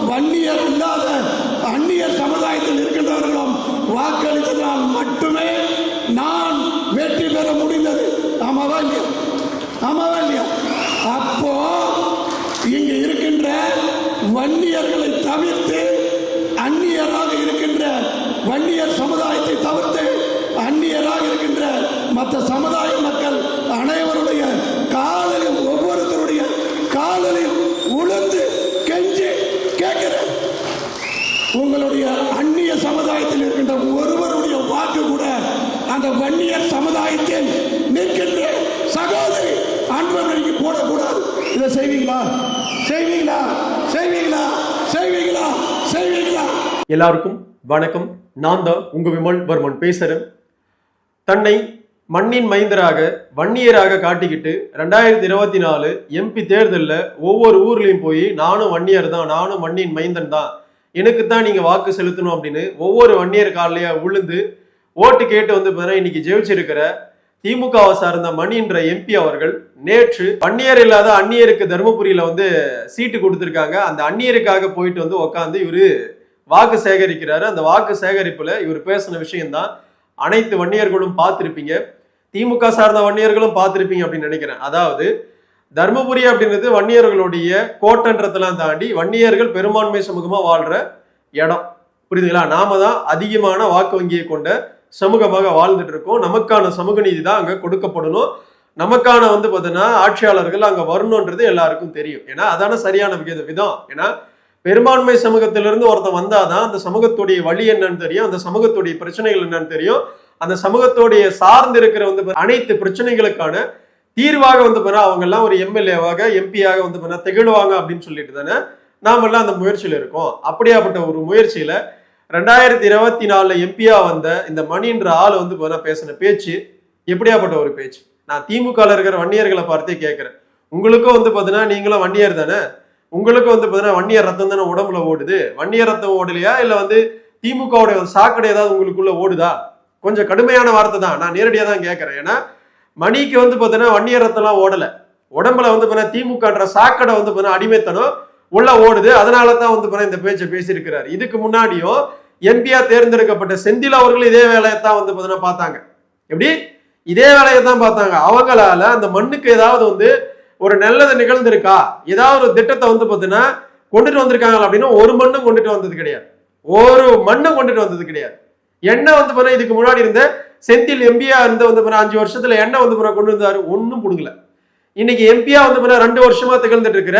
வன்னியர் இல்லாத அந்நியர் சமுதாயத்தில் இருக்கின்றவர்களும் வாக்களித்ததால் மட்டுமே நான் வெற்றி பெற முடிந்தது. ஆமாவா இல்லையா? ஆமாவா இல்லையா? அப்போ இங்கு இருக்கின்ற வன்னியர்களை தவிர்த்து அந்நியராக இருக்கின்ற வன்னியர் சமுதாயத்தை தவிர்த்து அந்நியராக இருக்கின்ற மற்ற சமுதாய மக்கள் அனைவருடைய காலிலும் ஒவ்வொருத்தருடைய காலிலும் உளுந்து கெஞ்சி கேட்கிறேன். உங்களுடைய அந்நிய சமுதாயத்தில் இருக்கின்ற ஒருவருடைய வாக்கு கூட அந்த வன்னியர் சமுதாயத்தில் நிற்கின்ற சகோதரி அன்பர்களுக்கு போடக்கூடாது. இதை செய்வீங்களா? செய்வீங்களா? செய்வீங்களா? செய்வீங்களா? செய்வீங்களா? எல்லாருக்கும் வணக்கம். நான் தான் உங்க விமல் வர்மன் பேசுறேன். தன்னை மண்ணின் மைந்தராக வன்னியராக காட்டிக்கிட்டு 2024 எம்பி தேர்தலில் ஒவ்வொரு ஊர்லயும் போய் நானும் வன்னியர் தான், நானும் மண்ணின் மைந்தன் தான், எனக்கு தான் நீங்க வாக்கு செலுத்தணும் அப்படின்னு ஒவ்வொரு வன்னியர் காலையா உளுந்து ஓட்டு கேட்டு வந்து இன்னைக்கு ஜெயிச்சிருக்கிற திமுகவை சார்ந்த மணின்ற எம்பி அவர்கள் நேற்று வன்னியர் இல்லாத அந்நியருக்கு தருமபுரியில வந்து சீட்டு கொடுத்திருக்காங்க. அந்த அந்நியருக்காக போயிட்டு வந்து உட்காந்து இவரு வாக்கு சேகரிக்கிறாரு. அந்த வாக்கு சேகரிப்புல இவர் பேசின விஷயம்தான் அனைத்து வன்னியர்களும் பார்த்திருப்பீங்க, திமுக சார்ந்த வன்னியர்களும் பார்த்திருப்பீங்க அப்படின்னு நினைக்கிறேன். அதாவது தர்மபுரி அப்படின்றது வன்னியர்களுடைய கோட்டன்றதெல்லாம் தாண்டி வன்னியர்கள் பெரும்பான்மை சமூகமா வாழ்ற இடம். புரியுதுங்களா? நாம தான் அதிகமான வாக்கு வங்கியை கொண்ட சமூகமாக வாழ்ந்துட்டு இருக்கோம். நமக்கான சமூக நீதி தான் அங்க கொடுக்கப்படணும். நமக்கான வந்து பார்த்தீங்கன்னா ஆட்சியாளர்கள் அங்க வரணும்ன்றது எல்லாருக்கும் தெரியும். ஏன்னா அதான சரியான விதம். ஏன்னா பெரும்பான்மை சமூகத்திலிருந்து ஒருத்தன் வந்தாதான் அந்த சமூகத்துடைய வழி என்னன்னு தெரியும், அந்த சமூகத்துடைய பிரச்சனைகள் என்னன்னு தெரியும், அந்த சமூகத்துடைய சார்ந்து இருக்கிற வந்து அனைத்து பிரச்சனைகளுக்கான தீர்வாக வந்து அவங்க எல்லாம் ஒரு எம்எல்ஏவாக எம்பியாக வந்து திகழ்வாங்க அப்படின்னு சொல்லிட்டு தானே நாமெல்லாம் அந்த முயற்சியில இருக்கோம். அப்படியாப்பட்ட ஒரு முயற்சியில 2024 எம்பியா வந்த இந்த மணின்ற ஆள் வந்து பேசின பேச்சு எப்படியாப்பட்ட ஒரு பேச்சு. நான் திமுக இருக்கிற வன்னியர்களை பார்த்தே கேட்கிறேன், உங்களுக்கும் வந்து பார்த்தீங்கன்னா நீங்களும் வன்னியர் தானே, உங்களுக்கும் வந்து பார்த்தீங்கன்னா வன்னியர் ரத்தம் தானே உடம்புல ஓடுது, வன்னியர் ரத்தம் ஓடலையா இல்லை வந்து திமுகவுடைய சாக்கடை ஏதாவது உங்களுக்குள்ள ஓடுதா? கொஞ்சம் கடுமையான வார்த்தை தான், நான் நேரடியாக தான் கேட்கறேன். ஏன்னா மணிக்கு வந்து பார்த்தீங்கன்னா வன்னியர் ரத்தம்லாம் ஓடலை, உடம்புல வந்து பார்த்தீங்கன்னா திமுகன்ற சாக்கடை வந்து பார்த்தீங்கன்னா அடிமைத்தனம் உள்ள ஓடுது. அதனால தான் வந்து இந்த பேச்சை பேசியிருக்கிறார். இதுக்கு முன்னாடியும் எம்பியா தேர்ந்தெடுக்கப்பட்ட செந்தில் அவர்கள் இதே வேலையை தான் வந்து பார்த்தீங்கன்னா பார்த்தாங்க. எப்படி? இதே வேலையை தான் பார்த்தாங்க. அவங்களால அந்த மண்ணுக்கு ஏதாவது வந்து ஒரு நல்லது நிகழ்ந்திருக்கா, ஏதாவது ஒரு திட்டத்தை வந்து பார்த்தீங்கன்னா கொண்டுட்டு வந்திருக்காங்க அப்படின்னா ஒரு மண்ணும் கொண்டுட்டு வந்தது கிடையாது, ஒரு மண்ணும் கொண்டுட்டு வந்தது கிடையாது. என்ன வந்து பார்த்தீங்கன்னா இதுக்கு முன்னாடி இருந்த செந்தில் எம்பியா இருந்த வந்து 5 வருஷத்துல என்ன வந்து கொண்டு வந்தாரு? ஒன்னும் கொடுக்கல. இன்னைக்கு எம்பியா வந்து 2 வருஷமா திகழ்ந்துட்டு இருக்கிற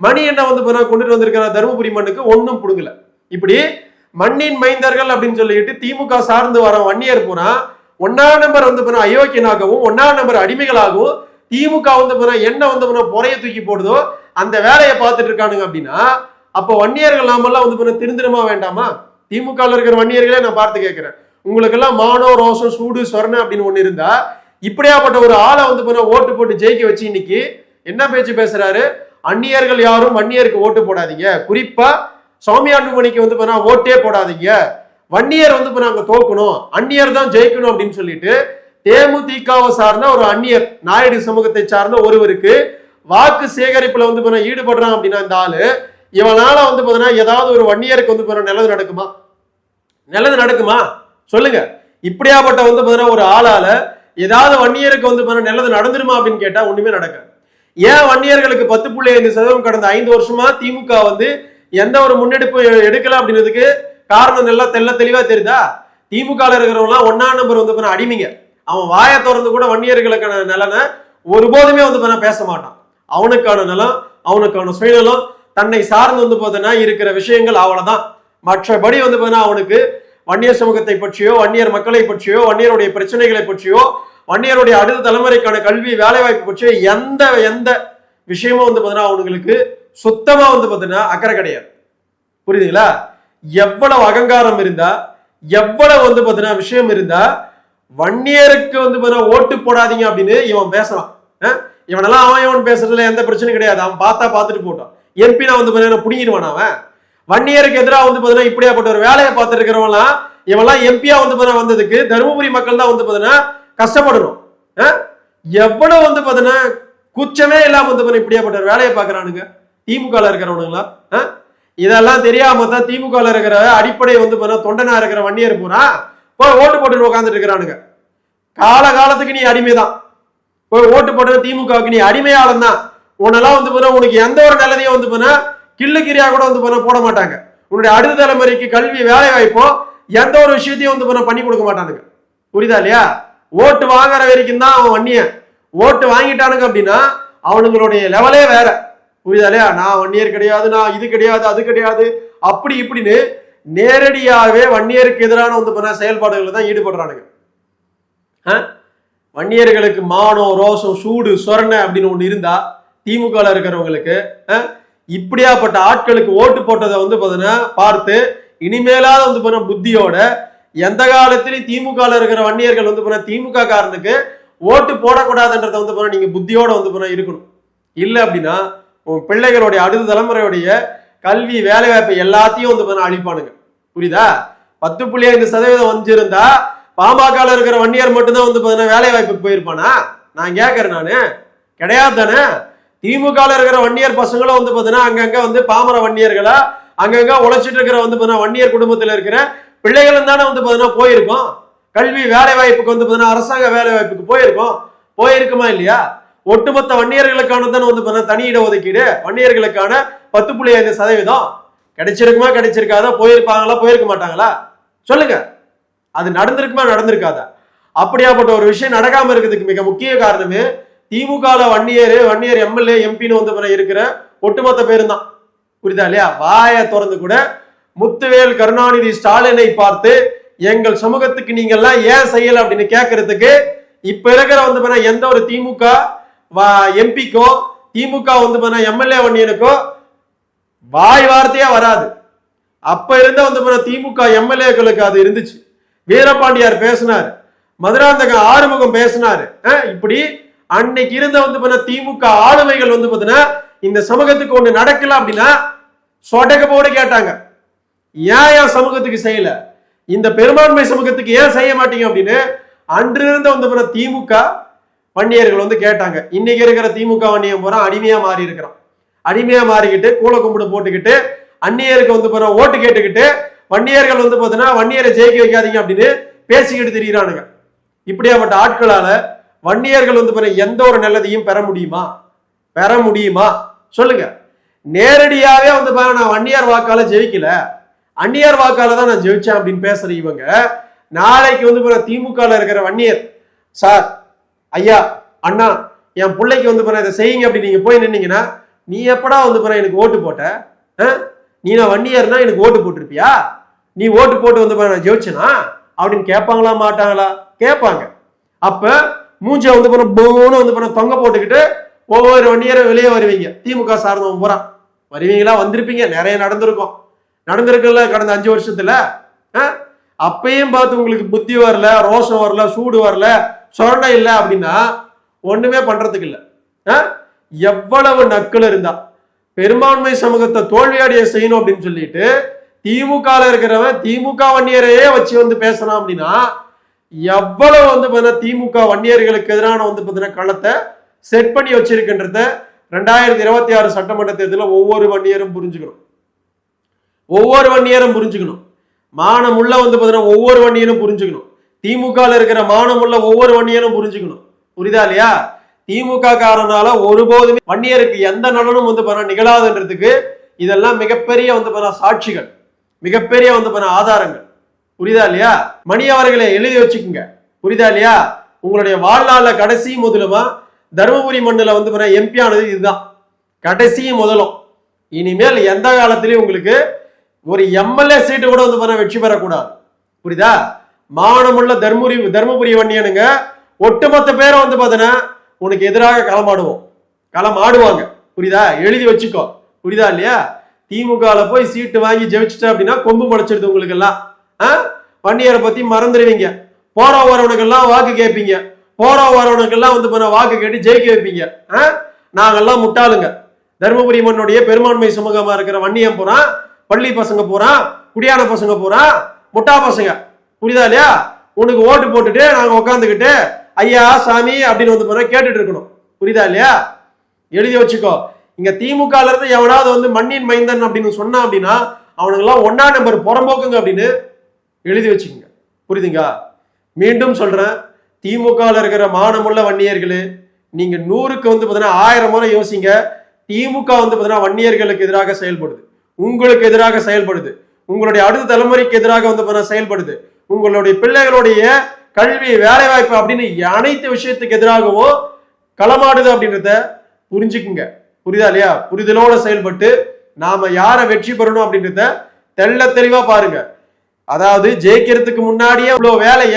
மணி என்ன வந்து கொண்டுட்டு வந்திருக்கிற தருமபுரி மண்ணுக்கு ஒன்னும் கொடுக்கல. இப்படி மண்ணின் மைந்தர்கள் அப்படின்னு சொல்லிட்டு திமுக சார்ந்து வர வன்னியர் பூரா 1ஆம் நம்பர் வந்து அயோக்கியனாகவும் 1ஆம் நம்பர் அடிமைகளாகவும் திமுக வந்து என்ன வந்து பொறைய தூக்கி போடுதோ அந்த வேலையை பார்த்துட்டு இருக்கானுங்க. அப்படின்னா அப்போ வன்னியர்கள் நாமெல்லாம் வந்து திருந்திரமா வேண்டாமா? திமுக இருக்கிற வன்னியர்களே நான் பார்த்து கேட்கிறேன், உங்களுக்கு எல்லாம் மானோ ரோசம் சூடு சொரணை அப்படின்னு ஒண்ணு இருந்தா இப்படியாப்பட்ட ஒரு ஆளை வந்து ஓட்டு போட்டு ஜெயிக்க வச்சு இன்னைக்கு என்ன பேச்சு பேசுறாரு? அந்நியர்கள் யாரும் வன்னியருக்கு ஓட்டு போடாதீங்க, குறிப்பா சௌமியாண்டுமணிக்கு வந்து ஓட்டே போடாதீங்க, வன்னியர் வந்து அங்க தோக்கணும், அந்நியர் தான் ஜெயிக்கணும் அப்படின்னு சொல்லிட்டு தேமுதிகவை சார்ந்த ஒரு அந்நியர் நாயுடு சமூகத்தை சார்ந்த ஒருவருக்கு வாக்கு சேகரிப்புல வந்து ஈடுபடுறான் அப்படின்னா இந்த ஆளு இவனால வந்து ஏதாவது ஒரு வன்னியருக்கு வந்து நல்லது நடக்குமா? நல்லது நடக்குமா சொல்லுங்க? இப்படியாப்பட்ட வந்து ஒரு ஆளால ஏதாவது வன்னியருக்கு வந்து நல்லது நடந்துருமா அப்படின்னு கேட்டா ஒண்ணுமே நடக்காது. ஏன் வன்னியர்களுக்கு 10.5% கடந்த 5 வருஷமா திமுக வந்து எந்த ஒரு முன்னெடுப்பு எடுக்கல அப்படின்றதுக்கு காரணம் நல்லா தெளிவா தெரியுதா? திமுக இருக்கிறவங்களாம் 1ஆம் நம்பர் வந்து அடிமைங்க. அவன் வாயை திறந்து கூட வன்னியர்களுக்கான நலனை ஒருபோதுமே வந்து பேச மாட்டான். அவனுக்கான நலம், அவனுக்கான சுயநலம், தன்னை சார்ந்து வந்து இருக்கிற விஷயங்கள் அவ்வளவுதான். மற்றபடி வந்து அவனுக்கு வன்னியர் சமூகத்தை பற்றியோ வன்னியர் மக்களை பற்றியோ வன்னியருடைய பிரச்சனைகளை பற்றியோ வன்னியருடைய அடுத்த தலைமுறைக்கான கல்வி வேலைவாய்ப்பு பற்றியோ எந்த விஷயமும் வந்து அவனுங்களுக்கு சுத்தமா வந்து அக்கறை கிடையாது. புரியுதுங்களா? எவ்வளவு அகங்காரம் இருந்தா, எவ்வளவு வந்து விஷயம் இருந்தா வன்னியருக்கு வந்து ஓட்டு போடாதீங்க அப்படின்னு இவன் பேசலாம். இவனெல்லாம் அவன் பேசுறதுல எந்த பிரச்சனையும் கிடையாது, அவன் பார்த்துட்டு போட்டான். எம்பி நான் வந்து புடிங்கிடுவான். அவன் வன்னியருக்கு எதிராக வந்து இப்படியாப்பட்ட ஒரு வேலையை பார்த்துட்டு இருக்கிறவங்களாம் இவெல்லாம் எம்பியா வந்து வந்ததுக்கு தருமபுரி மக்கள் தான் வந்து கஷ்டப்படணும். எவ்வளவு வந்து கூச்சமே இல்லாம வந்து இப்படியாப்பட்ட ஒரு வேலையை பார்க்கறானுங்க திமுக இருக்கிறவனுங்களா. இதெல்லாம் தெரியாம தான் திமுக இருக்கிற அடிப்படை வந்து தொண்டனா இருக்கிற வன்னியர் பூரா போய் ஓட்டு போட்டு உட்காந்துட்டு இருக்கிறானுங்க. காலத்துக்கு நீ அடிமைதான். போய் ஓட்டு போட்டு திமுகவுக்கு நீ அடிமையாளம் தான். உன்னெல்லாம் வந்து உனக்கு எந்த ஒரு நல்லதையும் வந்து கிள்ளுக்கிரியா கூட வந்து போட மாட்டாங்க. உன்னுடைய அடுத்த தலைமுறைக்கு கல்வி வேலை வாய்ப்போ எந்த ஒரு விஷயத்தையும் வந்து பண்ணி கொடுக்க மாட்டானுங்க. புரியுதா இல்லையா? ஓட்டு வாங்குற வரைக்கும் தான் அவன் வன்னியன். ஓட்டு வாங்கிட்டானுங்க அப்படின்னா அவனுங்களுடைய லெவலே வேற. புரியுதா இல்லையா? நான் வன்னியர் கிடையாது, நான் இது கிடையாது, அது கிடையாது, அப்படி இப்படின்னு நேரடியாகவே வன்னியருக்கு எதிரான வந்து செயல்பாடுகள் தான் ஈடுபடுறானுங்க. வன்னியர்களுக்கு மானம், ரோஷம், சூடு, சொரணை அப்படின்னு ஒண்ணு இருந்தா திமுக இருக்கிறவங்களுக்கு இப்படியாப்பட்ட ஆட்களுக்கு ஓட்டு போட்டதை வந்து பார்த்து இனிமேலாவது வந்து புத்தியோட எந்த காலத்திலையும் திமுக இருக்கிற வன்னியர்கள் வந்து திமுக காரனுக்கு ஓட்டு போடக்கூடாதுன்றத வந்து நீங்க புத்தியோட வந்து இருக்கணும். இல்லை அப்படின்னா உன் பிள்ளைகளுடைய அடுத்த தலைமுறையுடைய கல்வி வேலை வாய்ப்பை எல்லாத்தையும் வந்து அழிப்பானுங்க. புரியுதா? 10.5% வந்திருந்தா பாமக இருக்கிற வன்னியர் மட்டும்தான் வந்து வேலை வாய்ப்புக்கு போயிருப்பானா? நான் கேட்கறேன். நானு கிடையாது தானே. திமுக இருக்கிற வன்னியர் பசங்களும் வந்து அங்கங்க வந்து பாமர வன்னியர்களா அங்கங்க உழைச்சிட்டு இருக்கிற வந்து வன்னியர் குடும்பத்துல இருக்கிற பிள்ளைகளும் தானே வந்து போயிருக்கோம். கல்வி வேலை வாய்ப்புக்கு வந்து அரசாங்க வேலை வாய்ப்புக்கு போயிருக்குமா இல்லையா? ஒட்டுமொத்த வன்னியர்களுக்கான தான் வந்து தனி இட ஒதுக்கீடு வன்னியர்களுக்கான 10.5% கிடைச்சிருக்குமா கிடைச்சிருக்காதா? போயிருக்க மாட்டாங்களா? சொல்லுங்க. அது நடந்திருக்காதா? அப்படியாப்பட்ட ஒரு விஷயம் நடக்காம இருக்கிறதுக்கு மிக முக்கிய காரணமே திமுக வன்னியர் எம்எல்ஏ எம்பின்னு வந்து இருக்கிற ஒட்டுமொத்த பேரும் தான். புரியுதா இல்லையா? வாயை திறந்து கூட முத்துவேல் கருணாநிதி ஸ்டாலினை பார்த்து எங்கள் சமூகத்துக்கு நீங்க எல்லாம் ஏன் செய்யல அப்படின்னு கேட்கறதுக்கு இப்ப இருக்கிற வந்து எந்த ஒரு திமுக எம்பிக்கோ திமுக வந்து எம்எல்ஏ வன்னியனுக்கோ வாய் வார்த்தையா வராது. அப்ப இருந்த வந்து திமுக எம்எல்ஏக்களுக்கு அது இருந்துச்சு. வீரபாண்டியார் பேசினார், மதுராந்தகம் ஆறுமுகம் பேசினாரு. இப்படி அன்னைக்கு இருந்த வந்து திமுக ஆளுமைகள் வந்து இந்த சமூகத்துக்கு ஒண்ணு நடக்கல அப்படின்னா சொடக்க போட கேட்டாங்க, ஏன் என் சமூகத்துக்கு செய்யல, இந்த பெரும்பான்மை சமூகத்துக்கு ஏன் செய்ய மாட்டீங்க அப்படின்னு அன்று இருந்த வந்து திமுக வன்னியர்கள் வந்து கேட்டாங்க. இன்னைக்கு இருக்கிற திமுக வன்னியம் போற அடிமையா மாறி இருக்கிறான். அடிமையா மாறிக்கிட்டு கூல கும்பிடு போட்டுக்கிட்டு அந்நியருக்கு வந்து ஓட்டு கேட்டுக்கிட்டு வன்னியர்கள் வந்து வன்னியரை ஜெயிக்க வைக்காதீங்க அப்படின்னு பேசிக்கிட்டு திரியிறானுங்க. இப்படியாப்பட்ட ஆட்களால வன்னியர்கள் வந்து எந்த ஒரு நல்லதையும் பெற முடியுமா சொல்லுங்க. நேரடியாவே வந்து நான் வன்னியர் வாக்கால ஜெயிக்கல, அந்நியர் வாக்கால தான் நான் ஜெயிச்சேன் அப்படின்னு பேசுற இவங்க நாளைக்கு வந்து திமுக இருக்கிற வன்னியர், சார், ஐயா, அண்ணா, என் பிள்ளைக்கு வந்து இதை செய்யுங்க அப்படி நீங்க போய் நின்னீங்கன்னா நீ எப்படா வந்து எனக்கு ஓட்டு போட்ட? நீ நான் வன்னியர்னா எனக்கு ஓட்டு போட்டிருப்பியா? நீ ஓட்டு போட்டு வந்து நான் ஜெயிச்சனா அப்படின்னு கேட்பாங்களா மாட்டாங்களா? கேட்பாங்க. அப்ப மூஞ்ச வந்து போன்னு வந்து தொங்க போட்டுக்கிட்டு ஒவ்வொரு வன்னியரும் வெளியே வருவீங்க. திமுக சார்ந்தவங்க பூரா வருவீங்களா? வந்திருப்பீங்க. நிறைய நடந்திருக்குல்ல கடந்த 5 வருஷத்துல. அப்பயும் பார்த்து உங்களுக்கு புத்தி வரல, ரோஷம் வரல, சூடு வரல, சொரணை இல்லை அப்படின்னா ஒண்ணுமே பண்றதுக்கு இல்லை. எவ்வளவு நக்கல் இருந்தா பெரும்பான்மை சமூகத்தை தோல்வியடைய செய்யணும் அப்படின்னு சொல்லிட்டு திமுக இருக்கிறவன் திமுக வன்னியரையே வச்சு வந்து பேசலாம் அப்படின்னா எவ்வளவு வந்து திமுக வன்னியர்களுக்கு எதிரான வந்து களத்தை செட் பண்ணி வச்சிருக்கின்றத 2026 சட்டமன்ற தேர்தலில் ஒவ்வொரு வன்னியரும் புரிஞ்சுக்கணும். மானமுள்ள வந்து ஒவ்வொரு வன்னியரும் புரிஞ்சுக்கணும். திமுக இருக்கிற மானமுள்ள ஒவ்வொரு வன்னியரும் புரிஞ்சுக்கணும். புரியுதா இல்லையா? திமுக காரனால ஒருபோதுமே வன்னியருக்கு எந்த நலனும் வந்து நிகழாதுன்றதுக்கு இதெல்லாம் மிகப்பெரிய வந்து சாட்சிகள், மிகப்பெரிய வந்து ஆதாரங்கள். புரியுதா இல்லையா? மணி அவர்களை எழுதி வச்சுக்குங்க. புரியுதா இல்லையா? உங்களுடைய வாழ்நாள்ல கடைசி முதலுமா தருமபுரி மண்ணில் வந்து எம்பி ஆனது இதுதான் கடைசி முதலும். இனிமேல் எந்த காலத்திலையும் உங்களுக்கு ஒரு எம்எல்ஏ சீட்டு கூட வந்து வெற்றி பெறக்கூடாது. புரியுதா? மானமுள்ள தர்மபுரி வன்னியனுங்க ஒட்டுமொத்த பேரை வந்து உனக்கு எதிராக களமாடுவாங்க. புரியுதா? எழுதி வச்சுக்கோ. புரியுதா இல்லையா? திமுக போய் சீட்டு வாங்கி ஜெயிச்சுட்ட அப்படின்னா கொம்பு முளைச்சிடுது உங்களுக்கு எல்லாம். வன்னியரை பத்தி மறந்துடுவீங்க. போற வரவனுக்கெல்லாம் வாக்கு கேட்பீங்க. போற வரவனுக்கெல்லாம் வந்து வாக்கு கேட்டு ஜெயிக்க வைப்பீங்க. நாங்கெல்லாம் முட்டாளுங்க. தர்மபுரி மண்ணுடைய பெரும்பான்மை சமூகமா இருக்கிற வன்னியம் போறான், பள்ளி பசங்க போறான், குடியான பசங்க போறான், முட்டா பசங்க. புரியுதா இல்லையா? உனக்கு ஓட்டு போட்டுட்டு நாங்க உட்காந்துக்கிட்டு ஐயா சாமி அப்படின்னு வந்து கேட்டுட்டு இருக்கணும். புரியுதா இல்லையா? எழுதி வச்சுக்கோ. இங்க திமுகல இருந்து எவனாவது வந்து மண்ணின் மைந்தன் அப்படின்னு சொன்னா அப்படின்னா அவனுங்கெல்லாம் 1ஆம் நம்பர் புறம்போக்குங்க அப்படின்னு எழுதி வச்சுக்கோங்க. புரியுதுங்க? மீண்டும் சொல்றேன், திமுகல இருக்கிற மானமுள்ள வன்னியர்களே, நீங்க 100க்கு வந்து பாத்தீங்கன்னா 1000 முறை யோசிங்க. திமுக வந்து பாத்தீங்கன்னா வன்னியர்களுக்கு எதிராக செயல்படுது, உங்களுக்கு எதிராக செயல்படுது, உங்களுடைய அடுத்த தலைமுறைக்கு எதிராக வந்து பாத்தீங்கன்னா செயல்படுது, உங்களுடைய பிள்ளைகளுடைய கல்வி வேலை வாய்ப்பு அப்படின்னு அனைத்து விஷயத்துக்கு எதிராகவும் களமாடுது அப்படின்றத புரிஞ்சுக்குங்க. புரியுதா இல்லையா? புரிதலோட செயல்பட்டு நாம யாரை வெற்றி பெறணும் அப்படின்றத தெள்ள தெளிவா பாருங்க. அதாவது ஜெயிக்கிறதுக்கு முன்னாடியே இவ்வளவு வேலைய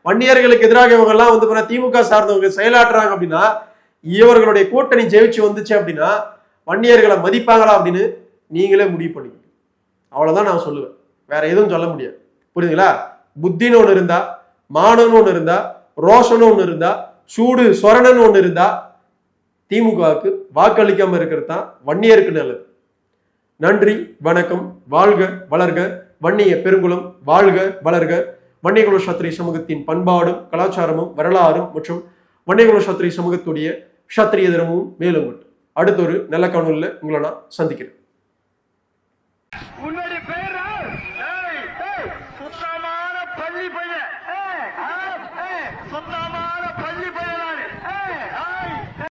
வன்னியர்களுக்கு எதிராக இவங்க எல்லாம் வந்து திமுக சார்ந்தவங்க செயலாற்றுறாங்க அப்படின்னா, இவர்களுடைய கூட்டணி ஜெயிச்சு வந்துச்சு அப்படின்னா வன்னியர்களை மதிப்பாங்களா அப்படின்னு நீங்களே முடிவு பண்ணிக்கணும். அவ்வளவுதான் நான் சொல்லுவேன், வேற எதுவும் சொல்ல முடியாது. புரியுதுங்களா? புத்தின்னு ஒண்ணு இருந்தா, மானம்னு ஒண்ணு இருந்தா, ரோஷன்னு ஒண்ணு இருந்தா, சூடு சொரணன்னு ஒண்ணு இருந்தா திமுகவுக்கு வாக்களிக்காம இருக்கிறது தான் வன்னியருக்கு நல்லது. நன்றி, வணக்கம். வாழ்க வளர்க வன்னிய பெருங்குளம், வாழ்க வளர்க. வன்னியகுல சத்திரிய சமூகத்தின் பண்பாடும் கலாச்சாரமும் வரலாறும் மற்றும் வன்னியகுல சத்திரிய சமூகத்துடைய சத்திரிய தினமும் மேலும் அடுத்த ஒரு நல்ல காணொலியில உங்களை நான் சந்திக்கிறேன். உன்னுடைய பேர் சுத்தமான பள்ளி பையன், சுத்தமான பள்ளி பையன்.